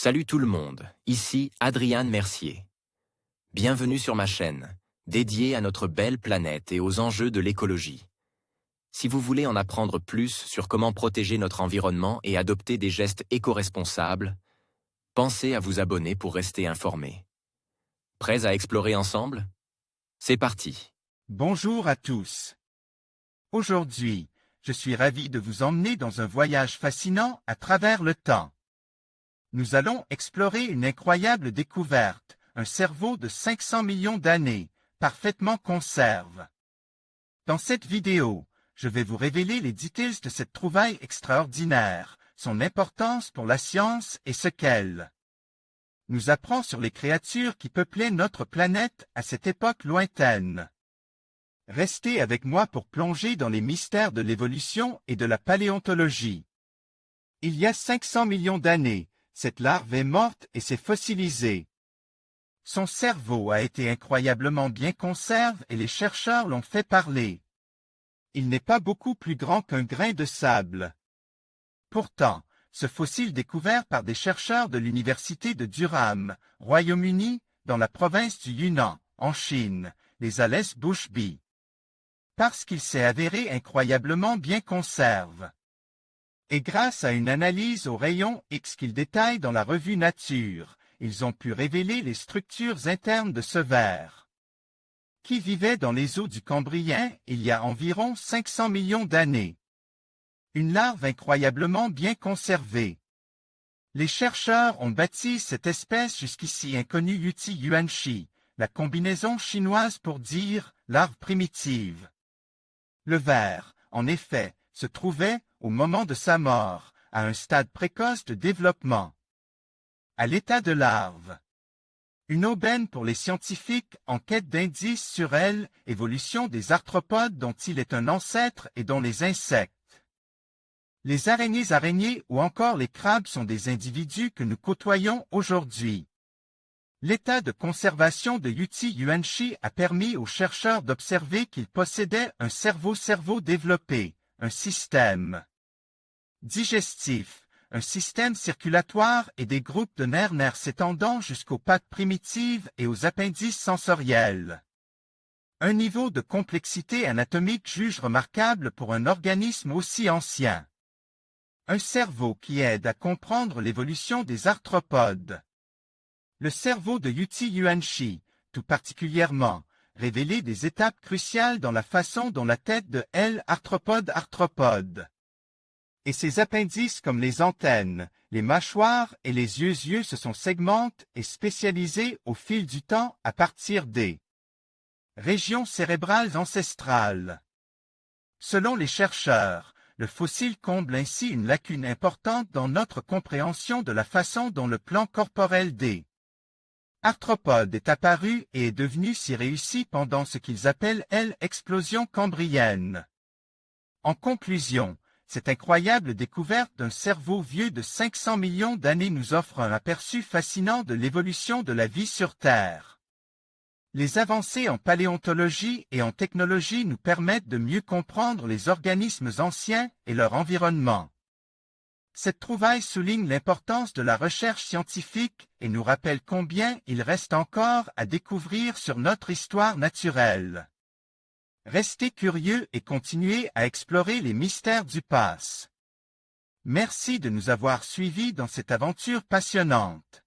Salut tout le monde, ici Adrian Mercier. Bienvenue sur ma chaîne, dédiée à notre belle planète et aux enjeux de l'écologie. Si vous voulez en apprendre plus sur comment protéger notre environnement et adopter des gestes éco-responsables, pensez à vous abonner pour rester informé. Prêts à explorer ensemble? C'est parti. Bonjour à tous. Aujourd'hui, je suis ravi de vous emmener dans un voyage fascinant à travers le temps. Nous allons explorer une incroyable découverte, un cerveau de 500 millions d'années, parfaitement conserve. Dans cette vidéo, je vais vous révéler les détails de cette trouvaille extraordinaire, son importance pour la science et ce qu'elle nous apprend sur les créatures qui peuplaient notre planète à cette époque lointaine. Restez avec moi pour plonger dans les mystères de l'évolution et de la paléontologie. Il y a 500 millions d'années, cette larve est morte et s'est fossilisée. Son cerveau a été incroyablement bien conservé et les chercheurs l'ont fait parler. Il n'est pas beaucoup plus grand qu'un grain de sable. Pourtant, ce fossile découvert par des chercheurs de l'université de Durham, Royaume-Uni, dans la province du Yunnan, en Chine, les Ales Bushby. Parce qu'il s'est avéré incroyablement bien conservé. Et grâce à une analyse aux rayons X qu'ils détaillent dans la revue Nature, ils ont pu révéler les structures internes de ce ver, qui vivait dans les eaux du Cambrien il y a environ 500 millions d'années. Une larve incroyablement bien conservée. Les chercheurs ont baptisé cette espèce jusqu'ici inconnue Yuti Yuanshi, la combinaison chinoise pour dire larve primitive. Le ver, en effet, se trouvait, au moment de sa mort, à un stade précoce de développement. À l'état de larve. Une aubaine pour les scientifiques en quête d'indices sur elle, évolution des arthropodes dont il est un ancêtre et dont les insectes. Les araignées ou encore les crabes sont des individus que nous côtoyons aujourd'hui. L'état de conservation de Yuti Yuanshi a permis aux chercheurs d'observer qu'il possédait un cerveau développé, un système digestif, un système circulatoire et des groupes de nerfs s'étendant jusqu'aux pattes primitives et aux appendices sensoriels. Un niveau de complexité anatomique juge remarquable pour un organisme aussi ancien. Un cerveau qui aide à comprendre l'évolution des arthropodes. Le cerveau de Yuti Yuanshi, tout particulièrement, révélait des étapes cruciales dans la façon dont la tête de l'arthropode. Et ses appendices comme les antennes, les mâchoires et les yeux se sont segmentés et spécialisés au fil du temps à partir des régions cérébrales ancestrales. Selon les chercheurs, le fossile comble ainsi une lacune importante dans notre compréhension de la façon dont le plan corporel des arthropodes est apparu et est devenu si réussi pendant ce qu'ils appellent l'explosion cambrienne. En conclusion, cette incroyable découverte d'un cerveau vieux de 500 millions d'années nous offre un aperçu fascinant de l'évolution de la vie sur Terre. Les avancées en paléontologie et en technologie nous permettent de mieux comprendre les organismes anciens et leur environnement. Cette trouvaille souligne l'importance de la recherche scientifique et nous rappelle combien il reste encore à découvrir sur notre histoire naturelle. Restez curieux et continuez à explorer les mystères du passé. Merci de nous avoir suivis dans cette aventure passionnante.